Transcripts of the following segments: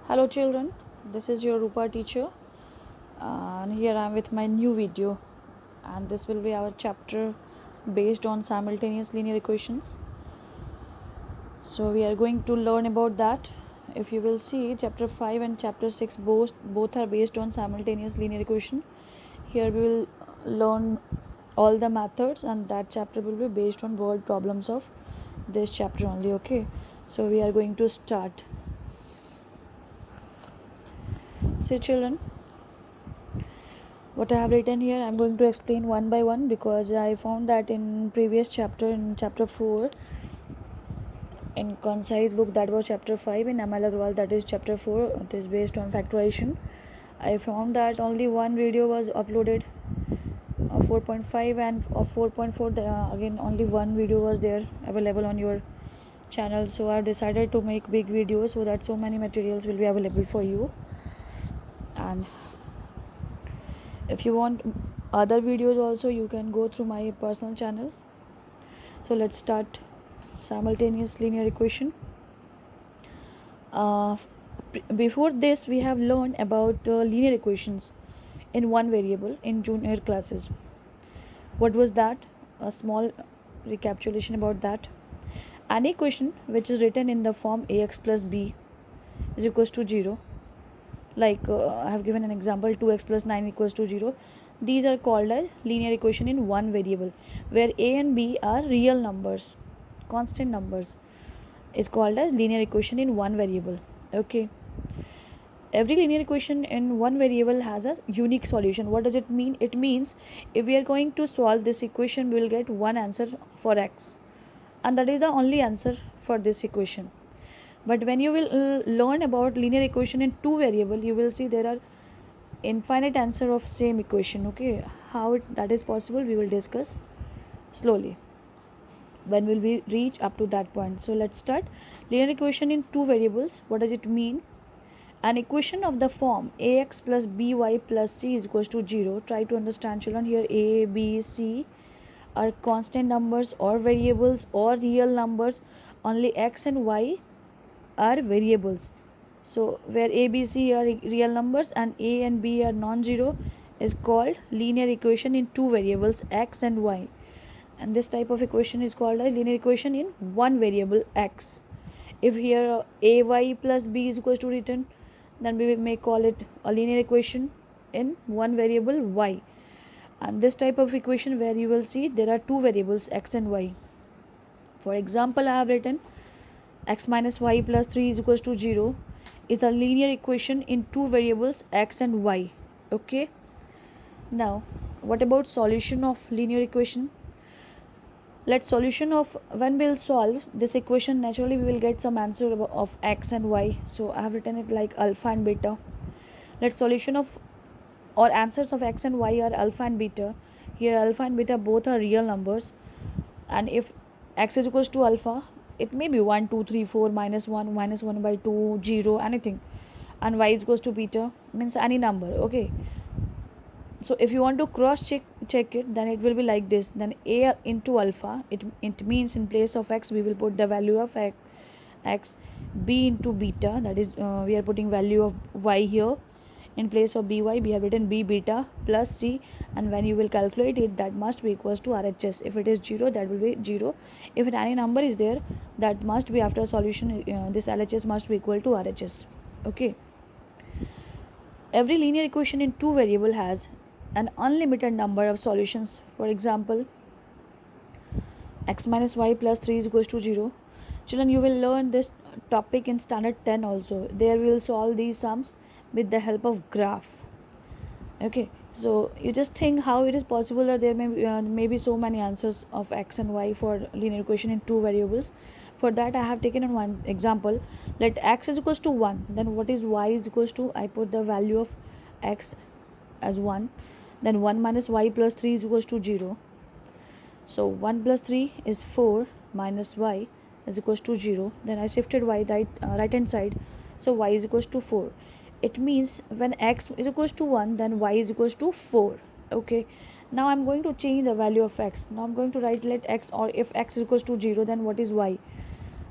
Hello children, this is your Rupa teacher and here I am with my new video, and this will be our chapter based on simultaneous linear equations. So we are going to learn about that. If you will see, chapter 5 and chapter 6 both are based on simultaneous linear equation. Here we will learn all the methods, and that chapter will be based on word problems of this chapter only. Okay, so we are going to start. See children, what I have written here, I'm going to explain one by one, because I found that in previous chapter, in chapter 4, in Concise book, that was chapter 5, in ML Agarwal, that is chapter 4, it is based on factorization. I found that only one video was uploaded, 4.5, and of 4.4 again only one video was there available on your channel. So I've decided to make big videos so that so many materials will be available for you. And if you want other videos also, you can go through my personal channel. So let's start simultaneous linear equation. Before this, we have learned about linear equations in one variable in junior classes. What was that? A small recapitulation about that. An equation which is written in the form ax plus b is equals to 0, like I have given an example, 2x plus 9 equals to 0. These are called as linear equation in one variable, where a and b are real numbers, constant numbers, is called as linear equation in one variable. Okay, every linear equation in one variable has a unique solution. What does it mean? It means if we are going to solve this equation, we will get one answer for x, and that is the only answer for this equation. But when you will learn about linear equation in two variable, you will see there are infinite answer of same equation. Okay, how that is possible, we will discuss slowly when will we reach up to that point. So let's start. Linear equation in two variables, what does it mean? An equation of the form ax plus by plus c is equals to 0. Try to understand children, here a, b, c are constant numbers or variables or real numbers. Only x and y are variables. So where a, b, c are real numbers and a and b are non-zero, is called linear equation in two variables x and y. And this type of equation is called as linear equation in one variable x. If here ay plus b is equals to written, then we may call it a linear equation in one variable y. And this type of equation where you will see there are two variables x and y. For example, I have written x minus y plus 3 is equals to 0 is the linear equation in two variables x and y. Okay, now what about solution of linear equation? Let's solution of, when we'll solve this equation, naturally we will get some answer of x and y. So I have written it like alpha and beta. Let's solution of or answers of x and y are alpha and beta. Here alpha and beta both are real numbers, and if x is equals to alpha, it may be 1, 2, 3, 4, minus 1 by 2, 0, anything, and y is equals to beta, means any number. Okay, so if you want to cross check it, then it will be like this. Then a into alpha, it means in place of x we will put the value of x. B into beta, that is we are putting value of y here. In place of by, we have written b beta plus c, and when you will calculate it, that must be equals to RHS. If it is 0, that will be 0. If any number is there, that must be after solution, this LHS must be equal to RHS. Okay, every linear equation in two variable has an unlimited number of solutions. For example, x minus y plus 3 is equals to 0. Children, you will learn this topic in standard 10 also. There we will solve these sums with the help of graph. Okay, so you just think how it is possible that there may be so many answers of x and y for linear equation in two variables. For that, I have taken one example. Let x is equals to 1, then what is y is equals to, I put the value of x as 1, then 1 minus y plus 3 is equals to 0. So 1 plus 3 is 4 minus y is equals to 0. Then I shifted y right hand side, so y is equals to 4. It means when x is equals to 1, then y is equals to 4. Okay, now I'm going to change the value of x. Now I'm going to write let x, or if x is equals to 0, then what is y.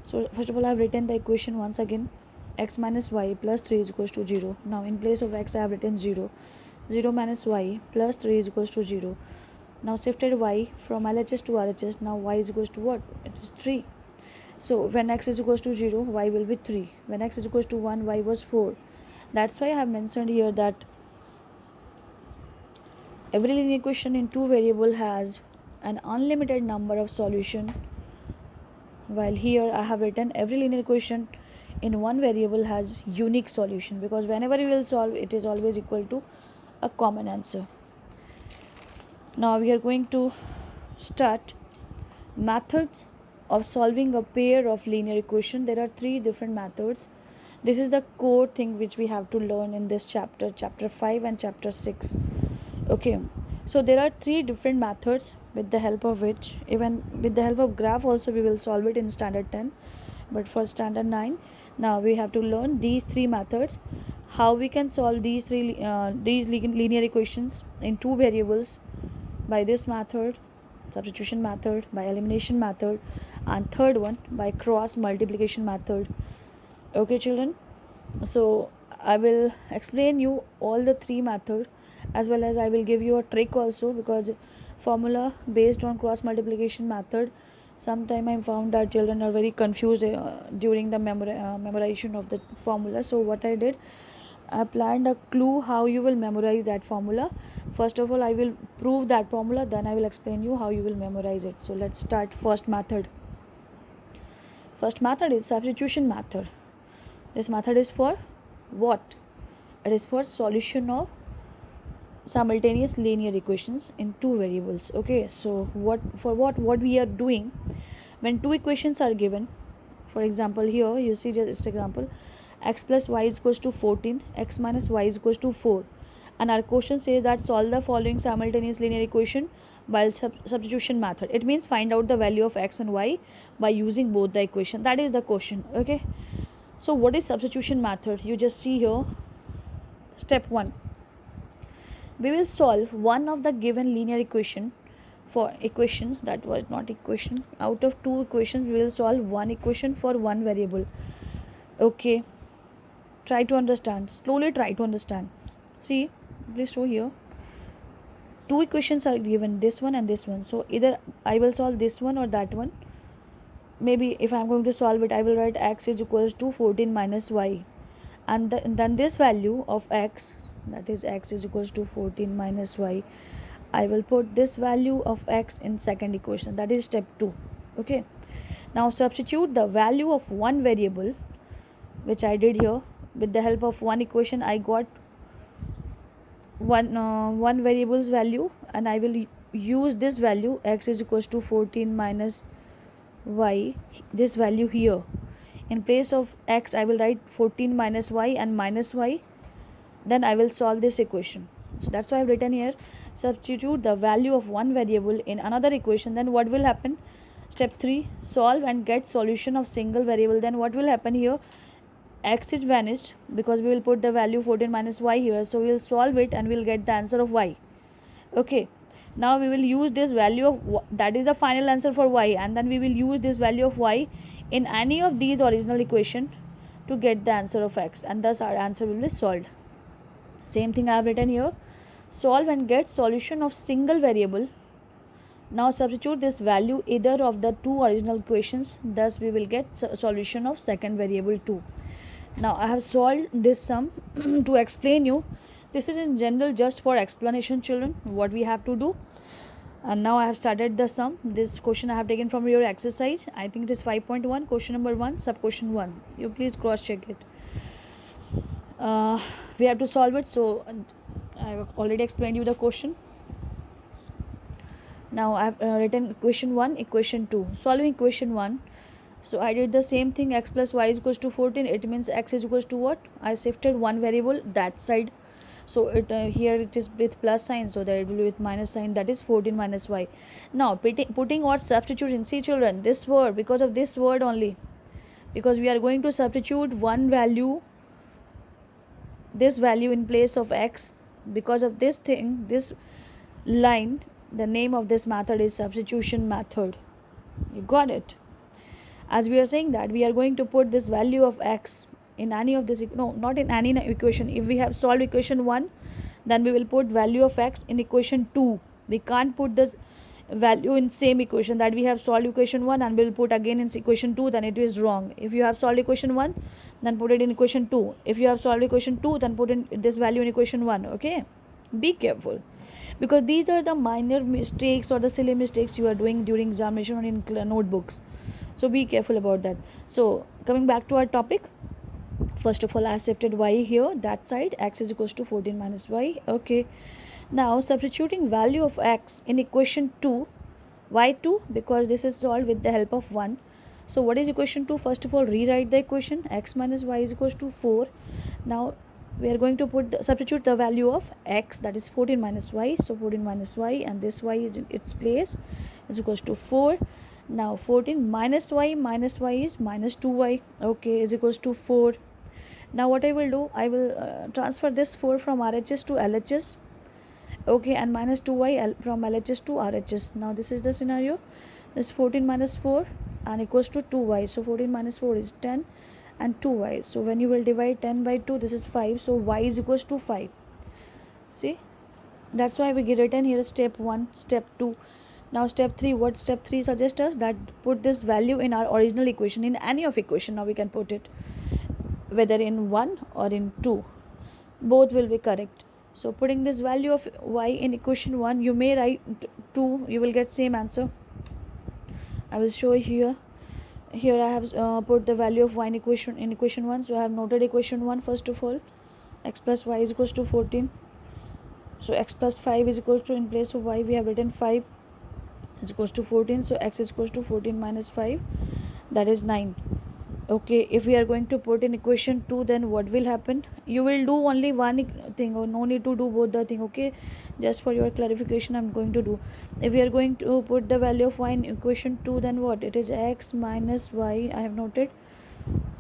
So first of all, I have written the equation once again. x minus y plus 3 is equals to 0. Now in place of x I have written 0. 0 minus y plus 3 is equals to 0. Now shifted y from LHS to RHS. Now y is equals to what? It is 3. So when x is equals to 0, y will be 3. When x is equals to 1, y was 4. That's why I have mentioned here that every linear equation in two variable has an unlimited number of solution, while here I have written every linear equation in one variable has unique solution, because whenever you will solve it is always equal to a common answer. Now we are going to start methods of solving a pair of linear equation. There are three different methods. This is the core thing which we have to learn in this chapter 5 and chapter 6. Okay, so there are three different methods with the help of which, even with the help of graph also, we will solve it in standard 10, but for standard 9 now we have to learn these three methods, how we can solve these linear equations in two variables by this method, substitution method, by elimination method, and third one by cross multiplication method. Okay children, so I will explain you all the three methods, as well as I will give you a trick also, because formula based on cross multiplication method, sometime I found that children are very confused during the memorization of the formula. So what I did, I planned a clue how you will memorize that formula. First of all I will prove that formula, then I will explain you how you will memorize it. So let's start first method. First method is substitution method. This method is for what? It is for solution of simultaneous linear equations in two variables. Okay, so what we are doing when two equations are given. For example, here you see just example, x plus y is equals to 14, x minus y is equals to 4, and our question says that solve the following simultaneous linear equation by substitution method. It means find out the value of x and y by using both the equation. That is the question. Okay, so what is substitution method? You just see here, step 1, we will solve one of the given linear equation for equations, that was not equation, out of two equations we will solve one equation for one variable. Okay, try to understand, slowly try to understand. See, please show here, two equations are given, this one and this one. So either I will solve this one or that one. Maybe if I am going to solve it, I will write x is equals to 14 minus y, and then this value of x, that is x is equals to 14 minus y, I will put this value of x in second equation, that is step 2. Okay, now substitute the value of one variable, which I did here. With the help of one equation I got one variable's value, and I will use this value x is equals to 14 minus y, this value here. In place of x I will write 14 minus y and minus y, then I will solve this equation. So that's why I've written here, substitute the value of one variable in another equation. Then what will happen? Step 3, solve and get solution of single variable. Then what will happen here? X is vanished because we will put the value 14 minus y here. So we will solve it and we will get the answer of y. Okay, now we will use this value of that is the final answer for y, and then we will use this value of y in any of these original equation to get the answer of x, and thus our answer will be solved. Same thing I have written here, solve and get solution of single variable. Now substitute this value either of the two original equations, thus we will get solution of second variable too. Now I have solved this sum to explain you. This is in general just for explanation children, what we have to do. And now I have started the sum. This question I have taken from your exercise, I think it is 5.1, question number 1, sub question 1. You please cross check it. We have to solve it, so I have already explained you the question. Now I have written equation 1, equation 2. Solving equation 1, so I did the same thing, x plus y is equals to 14. It means x is equals to what? I shifted one variable that side, so it here it is with plus sign, so that it will be with minus sign, that is 14 minus y. Now putting or substituting, see children, this word, because of this word only, because we are going to substitute one value, this value in place of x, because of this thing, this line, the name of this method is substitution method. You got it? As we are saying that we are going to put this value of x in any of this, no, not in any equation. If we have solved equation 1, then we will put value of x in equation 2. We can't put this value in same equation that we have solved equation 1 and we will put again in equation 2, then it is wrong. If you have solved equation 1, then put it in equation 2. If you have solved equation 2, then put in this value in equation 1. Okay, be careful, because these are the minor mistakes or the silly mistakes you are doing during examination or in notebooks. So be careful about that. So coming back to our topic, first of all I have shifted y here, that side, x is equals to 14 minus y. Okay, now substituting value of x in equation 2, why 2? Because this is solved with the help of 1. So what is equation 2? First of all, rewrite the equation, x minus y is equals to 4. Now we are going to substitute the value of x, that is 14 minus y. So 14 minus y, and this y is in its place, is equals to 4. Now 14 minus y is minus 2y, okay, is equals to 4. Now what I will do, I will transfer this 4 from RHS to LHS, okay, and minus 2y from LHS to RHS. Now this is the scenario. This 14 minus 4 and equals to 2y. So 14 minus 4 is 10 and 2y. So when you will divide 10 by 2, this is 5. So y is equals to 5. See, that's why we get written here step 1, step 2. Now step 3, what step 3 suggests us? That put this value in our original equation, in any of equation. Now we can put it whether in 1 or in 2, both will be correct. So putting this value of y in equation 1, you may write 2, you will get same answer. I will show here. Here I have put the value of y in equation 1. So I have noted equation 1 first of all. X plus y is equals to 14. So x plus 5 is equals to, in place of y we have written 5 is equals to 14. So x is equals to 14 minus 5, that is 9. Okay, if we are going to put in equation 2, then what will happen? You will do only one thing, or no need to do both the thing. Okay, just for your clarification I'm going to do. If we are going to put the value of y in equation 2, then what? It is x minus y, I have noted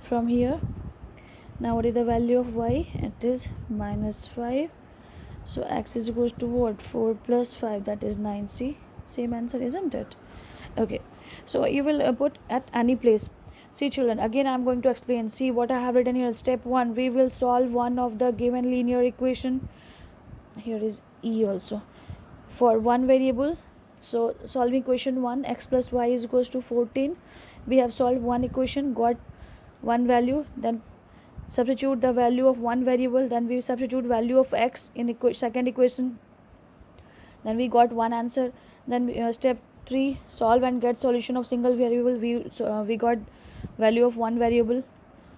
from here. Now what is the value of y? It is minus 5. So x is equals to what? 4 plus 5, that is 9. See, same answer, isn't it? Okay, so you will put at any place. See children, again I am going to explain. See what I have written here. Step 1, we will solve one of the given linear equation. Here is E also, for one variable. So solving equation 1, x plus y is equals to 14. We have solved one equation, got one value, then substitute the value of one variable, then we substitute value of x in second equation, then we got one answer. Then step 3, solve and get solution of single variable. We got value of one variable,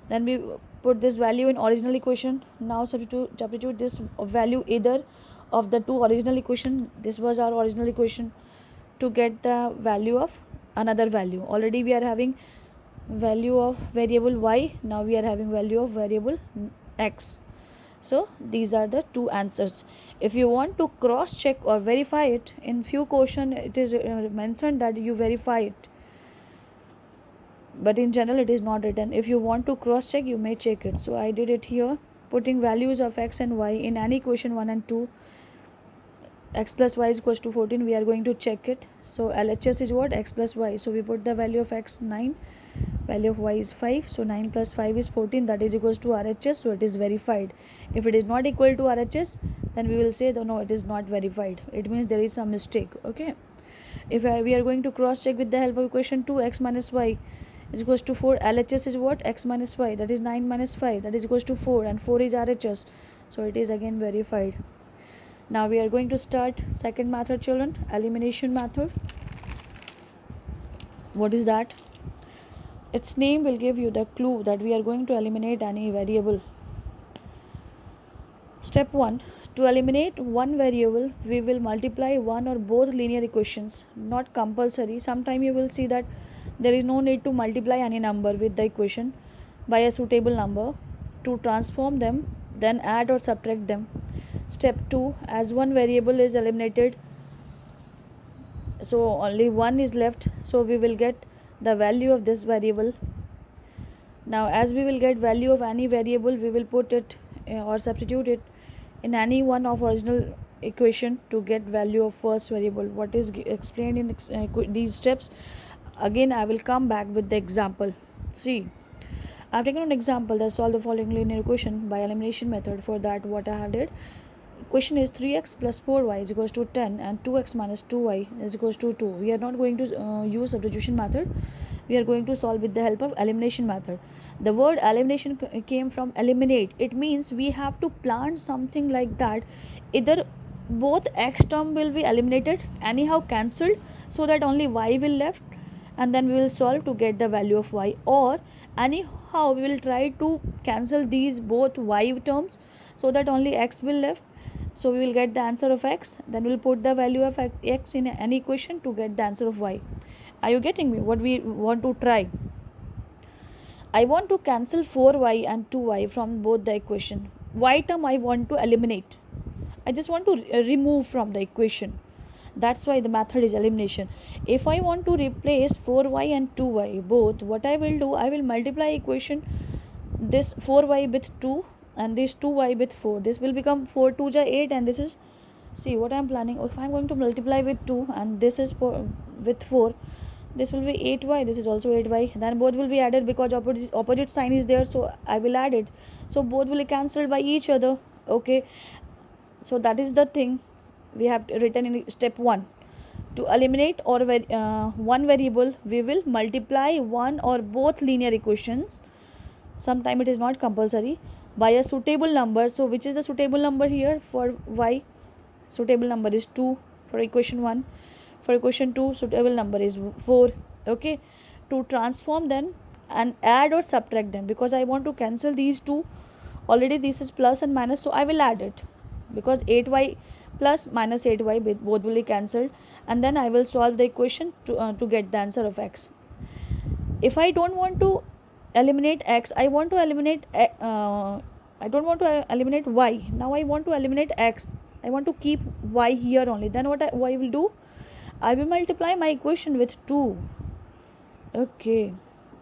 then we put this value in original equation. Now substitute this value either of the two original equation. This was our original equation, to get the value of another value. Already we are having value of variable y, now we are having value of variable x. So these are the two answers. If you want to cross check or verify it, in few question it is mentioned that you verify it, but in general it is not written. If you want to cross check, you may check it. So I did it here, putting values of x and y in any equation 1 and 2. X plus y is equals to 14, we are going to check it. So LHS is what? X plus y. So we put the value of x 9, value of y is 5. So 9 plus 5 is 14, that is equals to RHS. So it is verified. If it is not equal to RHS, then we will say no, it is not verified. It means there is some mistake. Okay, if we are going to cross check with the help of equation 2, x minus y is equals to 4. LHS is what? X minus y, that is 9 minus 5, that is equals to 4, and 4 is RHS. So it is again verified. Now we are going to start second method children, elimination method. What is that? Its name will give you the clue that we are going to eliminate any variable. Step 1, to eliminate one variable, we will multiply one or both linear equations. Not compulsory. Sometime you will see that there is no need to multiply any number with the equation by a suitable number. To transform them, then add or subtract them. Step 2, as one variable is eliminated, so only one is left, so we will get the value of this variable. Now as we will get value of any variable, we will put it or substitute it in any one of original equation to get value of first variable. What is explained in these steps, again I will come back with the example. See, I've taken an example that solve the following linear equation by elimination method. For that, what I have did, question is 3x plus 4y is equals to 10 and 2x minus 2y is equals to 2. We are not going to use substitution method. We are going to solve with the help of elimination method. The word elimination came from eliminate. It means we have to plan something like that. Either both x term will be eliminated, anyhow cancelled, so that only y will left, and then we will solve to get the value of y, or anyhow we will try to cancel these both y terms so that only x will left, so we will get the answer of x, then we will put the value of x in any equation to get the answer of y. Are you getting me? What we want to try, I want to cancel 4y and 2y from both the equation. Y term I want to eliminate, I just want to remove from the equation. That's why the method is elimination. If I want to replace 4y and 2y both, what I will do, I will multiply equation this 4y with 2 and this 2y with 4. This will become 4 2 ja 8, and this is, see what I am planning. If I am going to multiply with 2 and this is with 4, this will be 8y, this is also 8y, then both will be added because opposite sign is there, so I will add it, so both will be cancelled by each other. Okay, so that is the thing we have written in step 1. To eliminate or one variable, we will multiply one or both linear equations, sometime it is not compulsory, by a suitable number. So which is the suitable number here for y? Suitable number is 2 for equation 1. For equation 2, suitable number is 4. Okay, to transform them and add or subtract them, because I want to cancel these two, already this is plus and minus, so I will add it, because 8y plus minus 8y both will be cancelled, and then I will solve the equation to get the answer of x. If I don't want to eliminate x, I want to eliminate I don't want to eliminate y. Now I want to eliminate x, I want to keep y here only. Then what I will do, I will multiply my equation with 2. Okay,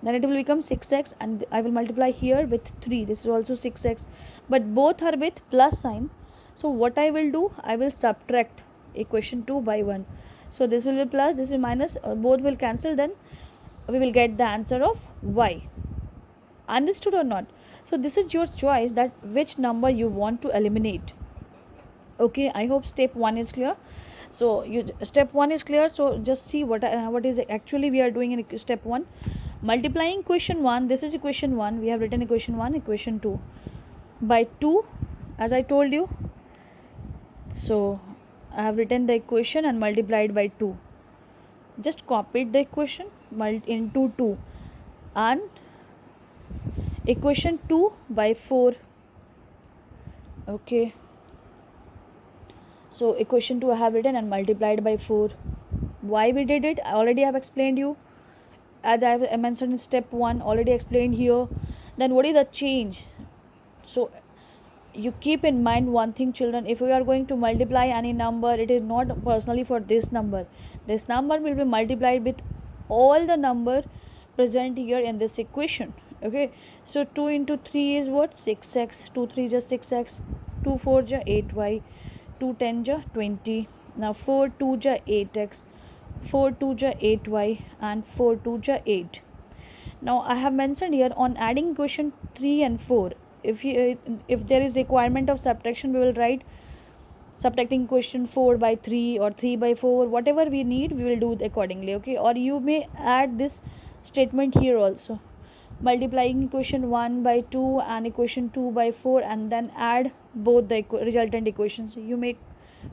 then it will become 6x, and I will multiply here with 3. This is also 6x, but both are with plus sign. So what I will do, I will subtract equation 2 by 1. So this will be plus, this will be minus, both will cancel, then we will get the answer of y. Understood or not? So this is your choice that which number you want to eliminate. Okay, I hope step 1 is clear. So step 1 is clear, so just see what is actually we are doing in step 1. Multiplying equation 1, this is equation 1, we have written equation 1, equation 2 by 2, as I told you. So I have written the equation and multiplied by 2. Just copied the equation into 2, and equation 2 by 4. Okay, so equation 2 I have written and multiplied by 4. Why we did it, I already have explained you, as I have mentioned in step 1, already explained here. Then what is the change? So you keep in mind one thing, children, if we are going to multiply any number, it is not personally for this number. This number will be multiplied with all the number present here in this equation. Okay, so 2 into 3 is what? 6x. 2 3 just 6x. 2 4 ja 8y. 2 10 ja 20. Now 4 2 ja 8x. 4 2 ja 8y, and 4 2 ja 8. Now I have mentioned here on adding equation 3 and 4, if there is requirement of subtraction, we will write subtracting equation 4 by 3 or 3 by 4, whatever we need we will do accordingly. Okay, or you may add this statement here also, multiplying equation 1 by 2 and equation 2 by 4, and then add both the resultant equations. You may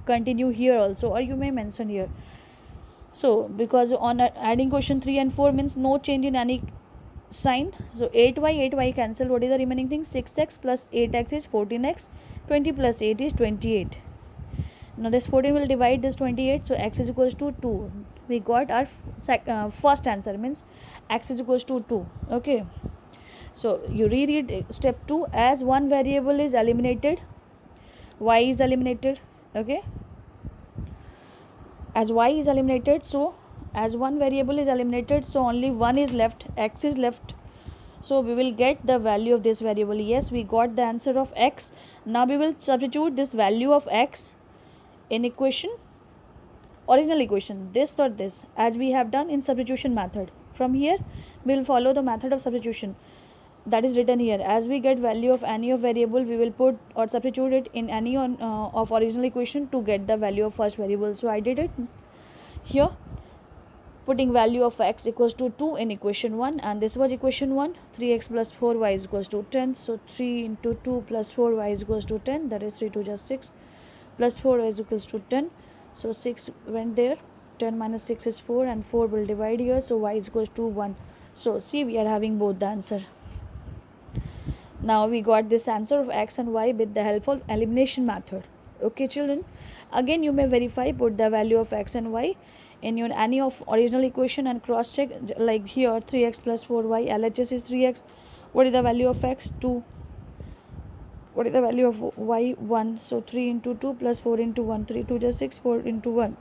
continue here also, or you may mention here. So because on adding equation 3 and 4 means no change in any sign, so 8y cancel. What is the remaining thing? 6x plus 8x is 14x. 20 plus 8 is 28. Now this 14 will divide this 28, so x is equals to 2. We got our first answer, means x is equals to 2. Okay, so you reread step 2. As one variable is eliminated, y is eliminated. Okay, as y is eliminated, so as one variable is eliminated, so only one is left, x is left, so we will get the value of this variable. Yes, we got the answer of x. Now we will substitute this value of x in original equation, this or this, as we have done in substitution method. From here we will follow the method of substitution. that is written here. As we get value of any of variable, we will put or substitute it in any of original equation to get the value of first variable. So I did it here, putting value of x equals to 2 in equation 1, and this was equation 1. 3x plus 4y is equals to 10. So 3 into 2 plus 4y is equals to 10, that is 3 2 just 6, plus 4 is equals to 10. So 6 went there, 10 minus 6 is 4, and 4 will divide here, so y is equals to 1. So see, we are having both the answer. Now we got this answer of x and y with the help of elimination method. Okay children, again you may verify, put the value of x and y in your any of original equation and cross check, like here 3x plus 4y, LHS is 3x, what is the value of x? 2, what is the value of y? 1. So 3 into 2 plus 4 into 1, 3 2 just 6, 4 into 1,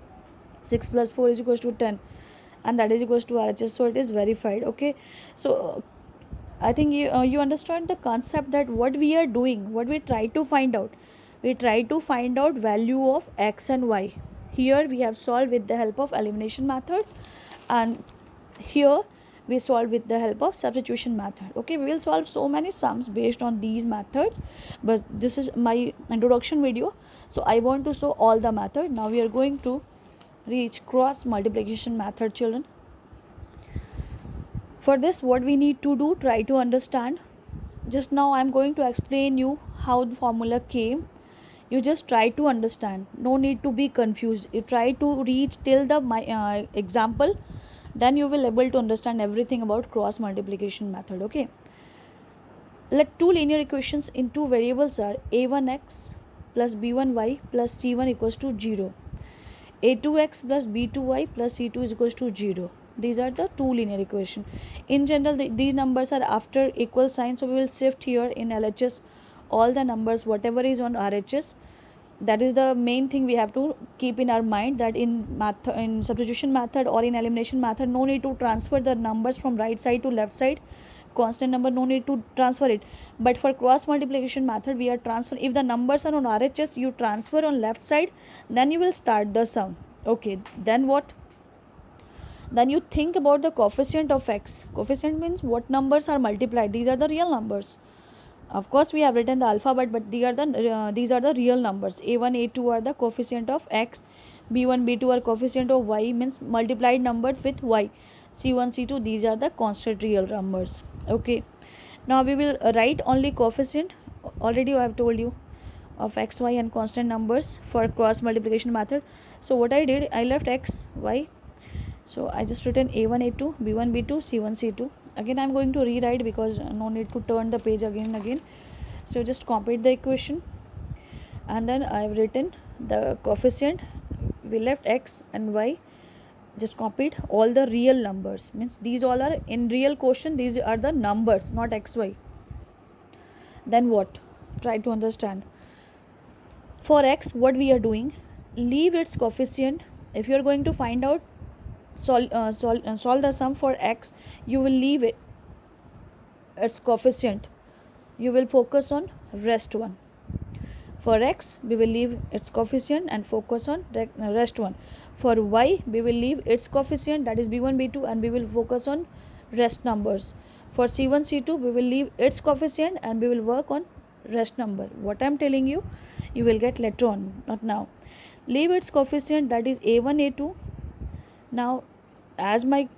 6 plus 4 is equals to 10, and that is equals to RHS. So it is verified. Okay, so I think you understand the concept that what we are doing, what we try to find out. We try to find out value of x and y. Here we have solved with the help of elimination method, and here we solve with the help of substitution method. Okay, we will solve so many sums based on these methods, but this is my introduction video, so I want to show all the method. Now we are going to reach cross multiplication method, children. For this, what we need to do, try to understand. Just now I am going to explain you how the formula came. You just try to understand, no need to be confused. You try to reach till the example, then you will able to understand everything about cross multiplication method. Okay, let two linear equations in two variables are a1x plus b1y plus c1 equals to 0, a2x plus b2y plus c2 is equals to 0. These are the two linear equation. In general, these numbers are after equal sign, so we will shift here in LHS all the numbers whatever is on RHS. That is the main thing we have to keep in our mind, that in substitution method or in elimination method, no need to transfer the numbers from right side to left side. Constant number, no need to transfer it. But for cross multiplication method, we are transfer. If the numbers are on RHS, you transfer on left side, then you will start the sum. Okay, then what? Then you think about the coefficient of x. Coefficient means what numbers are multiplied. These are the real numbers. Of course, we have written the alphabet, but these are the real numbers. A1, A2 are the coefficient of x. B1, B2 are coefficient of y, means multiplied numbers with y. C1, C2, these are the constant real numbers. Okay. Now we will write only coefficient. Already I have told you of x, y and constant numbers for cross multiplication method. So what I did, I left x, y. So I just written A1, A2, B1, B2, C1, C2. Again I am going to rewrite because no need to turn the page again and again. So just copy the equation, and then I have written the coefficient. We left x and y, just copied all the real numbers, means these all are in real quotient. These are the numbers, not x, y. Then what? Try to understand. For x, what we are doing, leave its coefficient. If you are going to find out solve the sum for x, you will leave its coefficient. You will focus on rest one. For x, we will leave its coefficient and focus on rest one. For y, we will leave its coefficient, that is b1, b2, and we will focus on rest numbers. For c1, c2, we will leave its coefficient and we will work on rest number. What I am telling you, you will get later on, not now. Leave its coefficient, that is a1, a2. Now, as my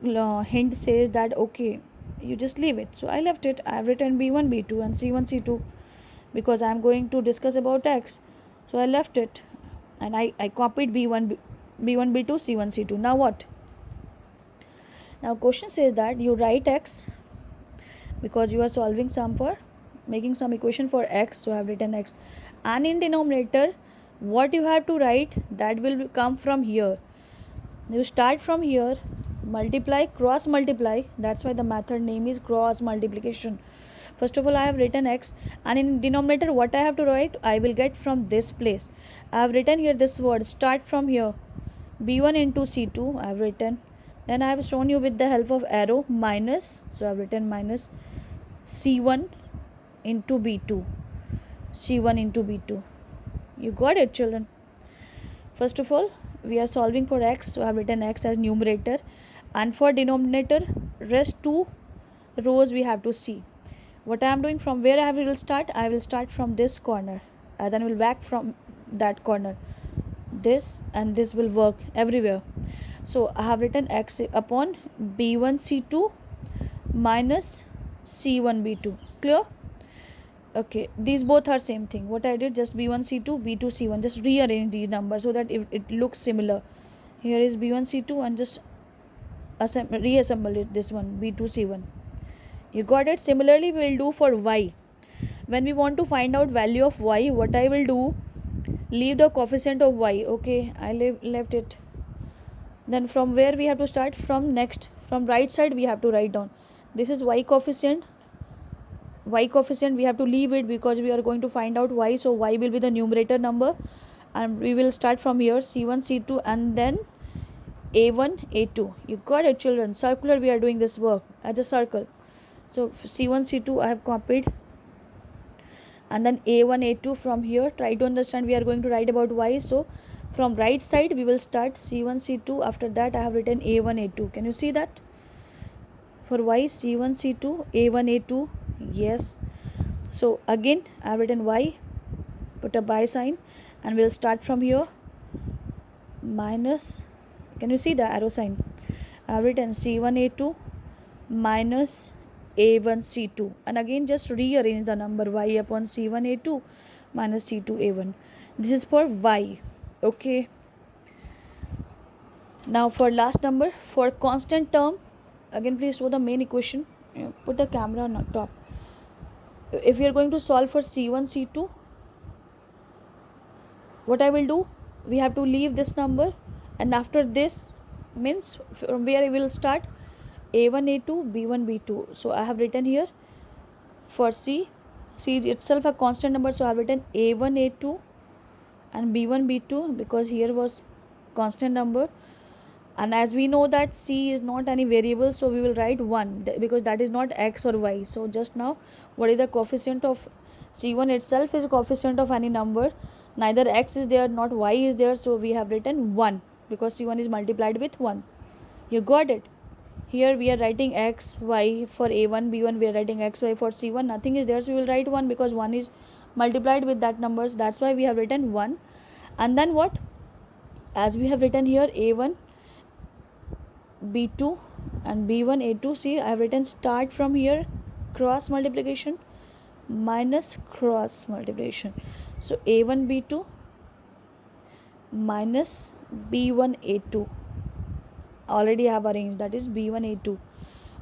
hint says that okay, you just leave it. So I left it. I have written b1, b2 and c1, c2 because I am going to discuss about x. So I left it and I copied b1, b2, c1, c2. Now what? Now question says that you write x because you are solving sum for making some equation for x. So I have written x, and in denominator what you have to write, that will come from here. You start from here, multiply, cross multiply. That's why the method name is cross multiplication. First of all, I have written x, and in denominator what I have to write, I will get from this place. I have written here this word, start from here, b1 into c2 I have written. Then I have shown you with the help of arrow minus. So I have written minus c1 into b2, c1 into b2. You got it, children? First of all, we are solving for x, so I have written x as numerator, and for denominator, rest two rows we have to see. what I am doing, from where I will start, I will start from this corner, and then will back from that corner. This and this will work everywhere. So I have written x upon b1 c2 minus c1 b2. Clear? Okay, these both are same thing. What I did, just b1 c2 b2 c1, just rearrange these numbers so that it looks similar. Here is b1 c2 and just reassemble it, this one b2 c1. You got it? Similarly we will do for y. When we want to find out value of y, what I will do, leave the coefficient of y. Okay, I left it. Then from where we have to start? From right side we have to write down, this is y coefficient. Y coefficient we have to leave it because we are going to find out y, so y will be the numerator number, and we will start from here, c1 c2 and then a1 a2. You got it, children? Circular, we are doing this work as a circle. So c1 c2 I have copied, and then a1 a2 from here. Try to understand, we are going to write about y, so from right side we will start c1 c2. After that I have written a1 a2. Can you see that? For y, c1 c2 a1 a2. Yes. So again I have written y, put a by sign, and we'll start from here, minus, can you see the arrow sign? I have written c1 a2 minus a1 c2, and again just rearrange the number, y upon c1 a2 minus c2 a1. This is for y. Okay, now for last number, for constant term, again please show the main equation. Put the camera on top. If we are going to solve for c1 c2, what I will do, we have to leave this number, and after this means from where I will start, a1 a2 b1 b2. So I have written here for c itself a constant number, so I have written a1 a2 and b1 b2 because here was constant number, and as we know that c is not any variable, so we will write 1 because that is not x or y. So just now, what is the coefficient of c1 itself is coefficient of any number, neither x is there not y is there, so we have written 1 because c1 is multiplied with 1. You got it? Here we are writing x y for a1 b1, we are writing x y. For c1 nothing is there, so we will write 1 because 1 is multiplied with that numbers, that's why we have written 1. And then what, as we have written here a1 b2 and b1 a2, see I have written start from here, cross multiplication minus cross multiplication. So a1 b2 minus b1 a2, already I have arranged, that is b1 a2.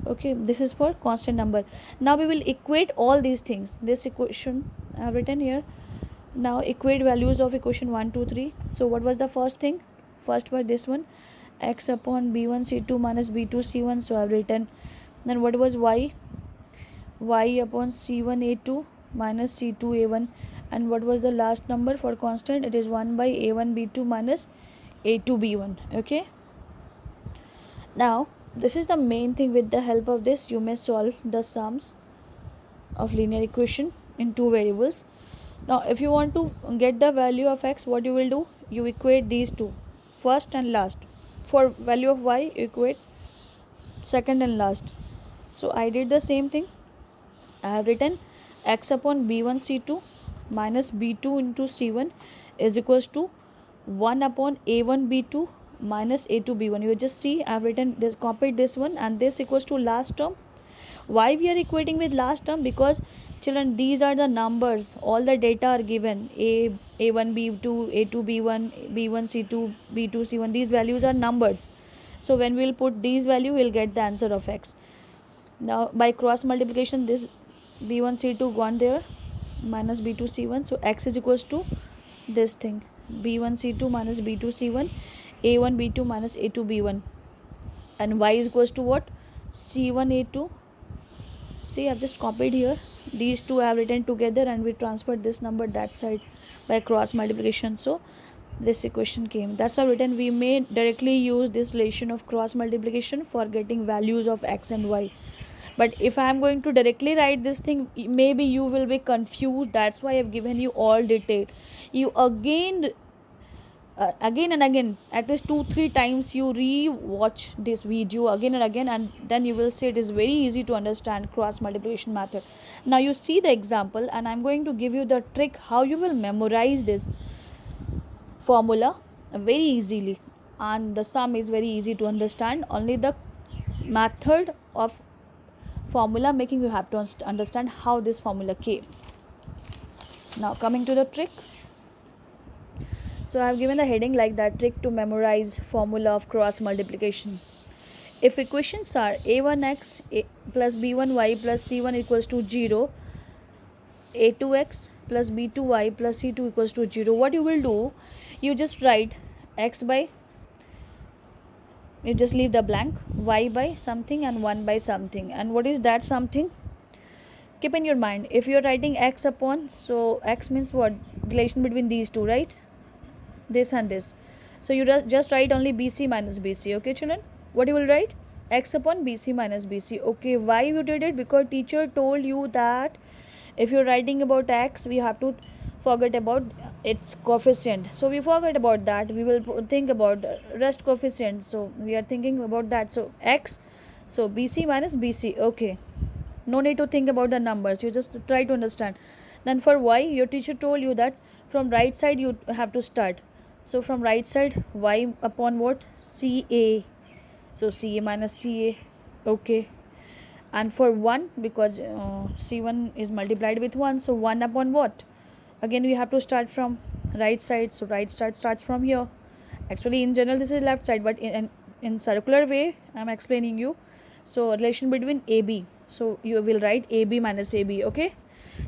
Okay, this is for constant number. Now we will equate all these things. This equation I have written here. Now equate values of equation 1 2 3. So what was the first thing? First was this one, x upon b1 c2 minus b2 c1, so I have written. Then what was y upon c1 a2 minus c2 a1, and what was the last number for constant? It is 1 by a1 b2 minus a2 b1. Okay, now this is the main thing. With the help of this you may solve the sums of linear equation in two variables. Now if you want to get the value of x, what you will do, you equate these two, first and last. For value of y, you equate second and last. So I did the same thing. I have written x upon b1 c2 minus b2 into c1 is equals to 1 upon a1 b2 minus a2 b1. You just see I have written this, copied this one, and this equals to last term. Why we are equating with last term? Because children, these are the numbers, all the data are given, a1 b2 a2 b1 b1 c2 b2 c1, these values are numbers. So when we will put these value, we will get the answer of x. Now by cross multiplication, this b1 c2 gone there, minus b2 c1, so x is equals to this thing, b1 c2 minus b2 c1, a1 b2 minus a2 b1, and y is equals to what, c1 a2. See, I have just copied here, these two I have written together, and we transferred this number that side by cross multiplication, so this equation came. That's why I've written we may directly use this relation of cross multiplication for getting values of x and y. But if I am going to directly write this thing, maybe you will be confused. That's why I have given you all detail. You again again and again, at least 2-3 times you re-watch this video again and again, and then you will see it is very easy to understand cross multiplication method. Now you see the example, and I'm going to give you the trick how you will memorize this formula very easily, and the sum is very easy to understand. Only the method of formula making you have to understand how this formula came. Now coming to the trick. So I have given the heading like that: trick to memorize formula of cross multiplication. If equations are a1x plus b1y plus c1 equals to 0, a2x plus b2y plus c2 equals to 0, what you will do, you just write x by, you just leave the blank, y by something and 1 by something. And what is that something? Keep in your mind, if you are writing x upon, so x means what? Relation between these two, right? This and this. So you just write only bc minus bc. Okay children, what you will write? X upon bc minus bc. Okay, why you did it? Because teacher told you that if you're writing about x, we have to forget about its coefficient. So we forget about that. We will think about rest coefficient. So we are thinking about that. So x, so bc minus bc. Okay, no need to think about the numbers, you just try to understand. Then for y, your teacher told you that from right side you have to start. So from right side, y upon what? ca. So ca minus ca. Okay, and for 1, because c1 is multiplied with 1, so 1 upon what? Again we have to start from right side, so right side starts from here. Actually in general this is left side, but in circular way I am explaining you. So relation between ab, so you will write ab minus ab. Okay,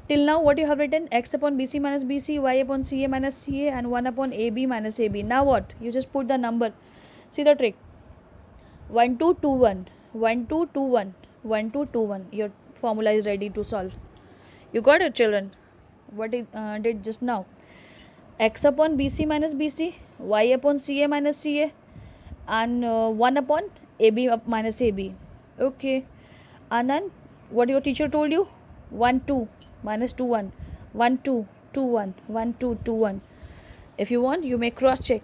till now what you have written? X upon bc minus bc, y upon ca minus ca, and 1 upon ab minus ab. Now what? You just put the number. See the trick: 1 2 2 1, 1 2 2 1, 1 2 2 1. Your formula is ready to solve. You got it children? What it did just now? X upon bc minus bc, y upon ca minus ca, and 1 upon ab minus ab. Okay, and then what your teacher told you? 1 2 minus 2 1, 1 2 2 1, 1 2 2 1. If you want, you may cross check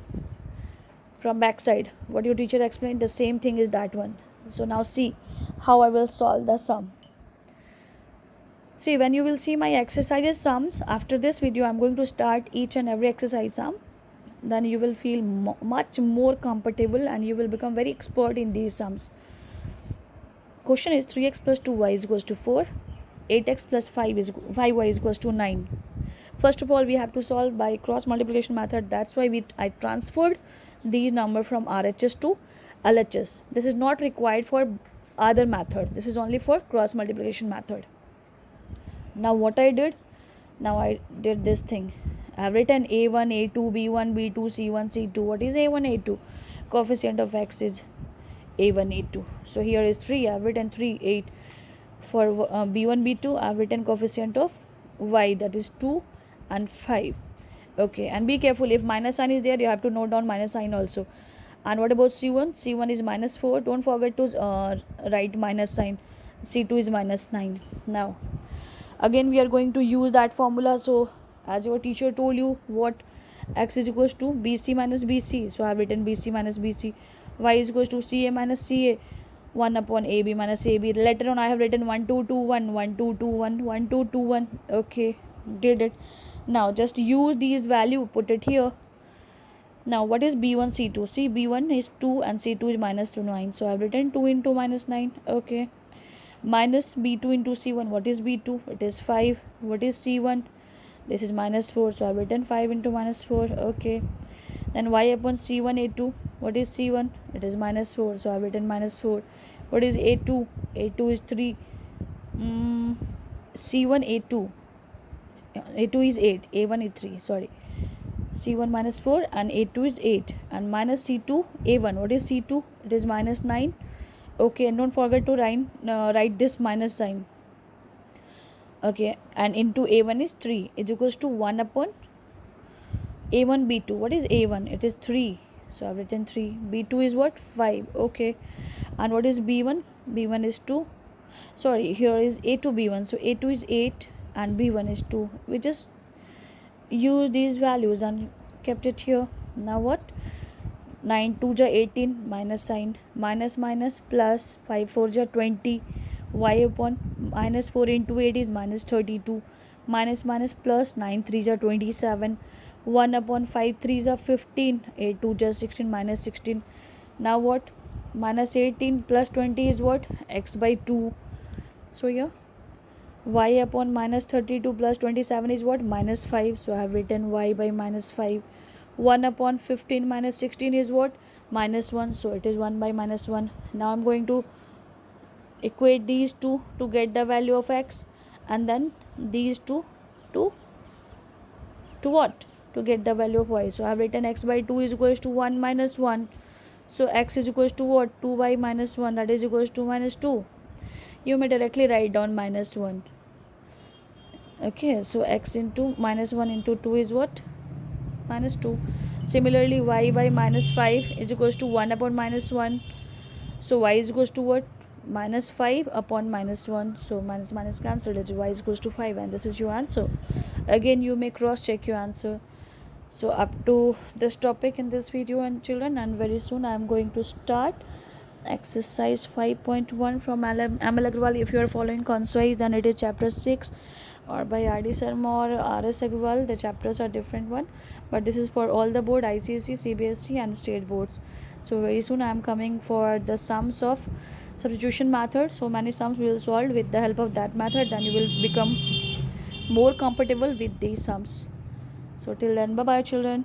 from back side. What your teacher explained, the same thing is that one. So now see how I will solve the sum. See, when you will see my exercises sums after this video, I'm going to start each and every exercise sum. Then you will feel much more comfortable and you will become very expert in these sums. Question is 3x plus 2y is equals to 4, 8x plus 5y is equals to 9. First of all, we have to solve by cross multiplication method. That's why I transferred these number from RHS to LHS. This is not required for other method. This is only for cross multiplication method. Now what I did? Now I did this thing. I have written a1, a2, b1, b2, c1, c2. What is a1, a2? Coefficient of x is a1, a2. So here is 3. I have written 3, 8. For b1, b2, I have written coefficient of y, that is 2 and 5. Okay, and be careful, if minus sign is there, you have to note down minus sign also. And what about c1? c1 is minus 4. Don't forget to write minus sign. c2 is minus 9. Now again we are going to use that formula. So as your teacher told you, what? X is equals to bc minus bc. So I have written bc minus bc. Y is equals to ca minus ca, 1 upon ab minus ab. Later on I have written 1 2 2 1, 1 2 2 1, 1 2 2 1. Okay, did it. Now just use these value, put it here. Now what is b1 c2? See, b1 is 2 and c2 is minus 2, 9. So I have written 2 into minus 9. Okay, minus b2 into c1. What is b2? It is 5. What is c1? This is minus 4. So I have written 5 into minus 4. Okay, then y upon c1 a2. What is c1? It is minus 4. So I have written minus 4. What is a2? A2 is 3. c1 a2. a2 is 8. a1 is 3. Sorry, c1 minus 4 and a2 is 8. And minus c2 a1. What is c2? It is minus 9. Okay, and don't forget to write this minus sign. Okay, and into a1 is 3 is equals to 1 upon a1 b2. What is a1? It is 3. So I've written 3. b2 is what? 5. Okay, and what is b1? b1 is 2. Sorry, here is a2 b1. So a2 is 8 and b1 is 2. We just use these values and kept it here. Now what? 9 2 ja 18, minus sign, minus minus plus, 5 4 ja 20, y upon minus 4 into 8 is minus 32, minus minus plus, 9 3 ja 27, 1 upon 5 3 ja 15, 8 2 ja 16, minus 16. Now what? Minus 18 plus 20 is what? X by 2. So here y upon minus 32 plus 27 is what? Minus 5. So I have written y by minus 5. 1 upon 15 minus 16 is what? Minus 1. So it is 1 by minus 1. Now I'm going to equate these two to get the value of x, and then these two to what? To get the value of y. So I have written x by 2 is equals to 1 minus 1. So x is equals to what? 2y minus 1, that is equals to minus 2. You may directly write down minus 1. Okay, so x into minus 1 into 2 is what? Minus 2. Similarly, y by minus 5 is equals to 1 upon minus 1. So y is equals to what? Minus 5 upon minus 1. So minus minus cancelled, it is y is equals to 5, and this is your answer. Again, you may cross check your answer. So up to this topic in this video, and children, and very soon I am going to start exercise 5.1 from Amal Agrawal. If you are following concise, then it is chapter 6, or by RD Sharma or RS Agrawal. The chapters are different one, but this is for all the board, ICSE, CBSE and state boards. So very soon I am coming for the sums of substitution method. So many sums we will solve with the help of that method, then you will become more comfortable with these sums. So till then, bye bye children.